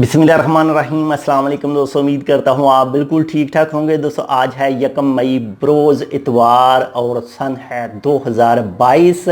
बिस्मिल्लाहिर्रहमानिर्रहीम। अस्सलाम वालेकुम दोस्तों, उम्मीद करता हूँ आप बिल्कुल ठीक ठाक होंगे। दोस्तों आज है 1 मई बरोज़ इतवार और सन है 2022।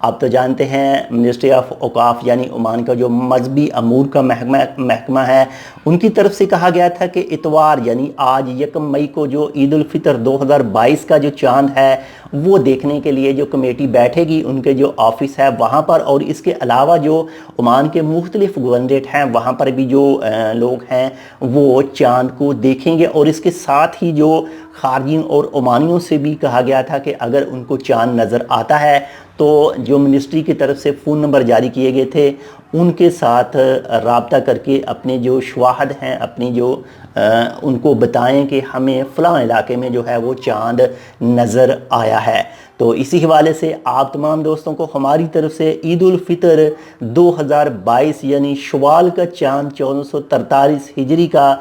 आप तो जानते हैं मिनिस्ट्री ऑफ औकाफ यानी ओमान का जो मजहबी अमूर का महकमा है, उनकी तरफ से कहा गया था कि इतवार यानी आज 1 मई को जो ईद उल फितर 2022 का जो चांद है वो देखने के लिए जो कमेटी बैठेगी उनके जो ऑफिस है वहाँ पर, और इसके अलावा जो ओमान के मुख्तलिफ गवर्नरेट हैं वहाँ पर भी जो लोग हैं वो चांद को देखेंगे। और इसके साथ ही जो खारजीन और ओमानियों से भी कहा गया था कि अगर उनको चांद नज़र आता है तो जो मिनिस्ट्री की तरफ से फ़ोन नंबर जारी किए गए थे उनके साथ राब्ता करके अपने जो शवाहद हैं अपनी जो उनको बताएं कि हमें फ़लाँ इलाके में जो है वो चांद नज़र आया है। तो इसी हवाले से आप तमाम दोस्तों को हमारी तरफ से ईद उल फितर 2022 यानी शवाल का चांद 1443 हिजरी का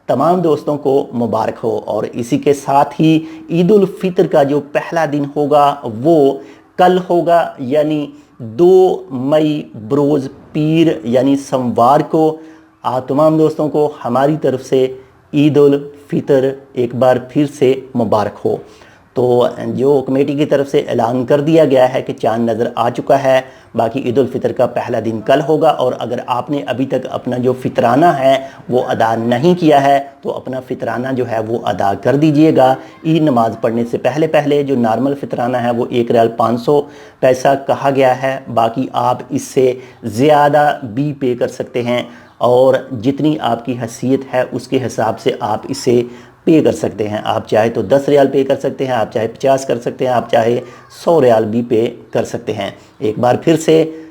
तमाम दोस्तों को मुबारक हो। और इसी के साथ ही ईद उल फितर का जो पहला दिन होगा वो कल होगा, यानी 2 मई बरोज़ पीर यानी सोमवार को। आप तमाम दोस्तों को हमारी तरफ से ईद उल फितर एक बार फिर से मुबारक हो। तो जो कमेटी की तरफ से ऐलान कर दिया गया है कि चांद नज़र आ चुका है। बाकी ईद उल फितर का पहला दिन कल होगा, और अगर आपने अभी तक अपना जो फितराना है वो अदा नहीं किया है तो अपना फितराना जो है वो अदा कर दीजिएगा। ईद नमाज़ पढ़ने से पहले पहले जो नॉर्मल फितराना है वो 1 रियाल 500 पैसा कहा गया है। बाकी आप इससे ज़्यादा भी पे कर सकते हैं, और जितनी आपकी हैसियत है उसके हिसाब से आप इसे पे कर सकते हैं। आप चाहे तो 10 रियाल पे कर सकते हैं, आप चाहे 50 कर सकते हैं, आप चाहे 100 रियाल भी पे कर सकते हैं। एक बार फिर से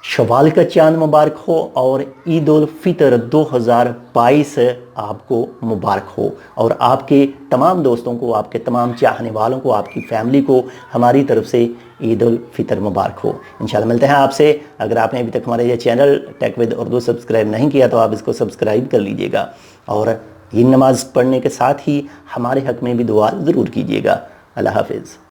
शवाल का चांद मुबारक हो और ईद उल फितर 2022 आपको मुबारक हो। और आपके तमाम दोस्तों को, आपके तमाम चाहने वालों को, आपकी फैमिली को हमारी तरफ से ईद उल फितर मुबारक हो। इंशाल्लाह मिलते हैं आपसे। अगर आपने अभी तक हमारे ये channel Tech with Urdu subscribe नहीं किया तो आप इसको सब्सक्राइब कर लीजिएगा, और ये नमाज़ पढ़ने के साथ ही हमारे हक़ में भी दुआ ज़रूर कीजिएगा। अल्लाह हाफ़िज़।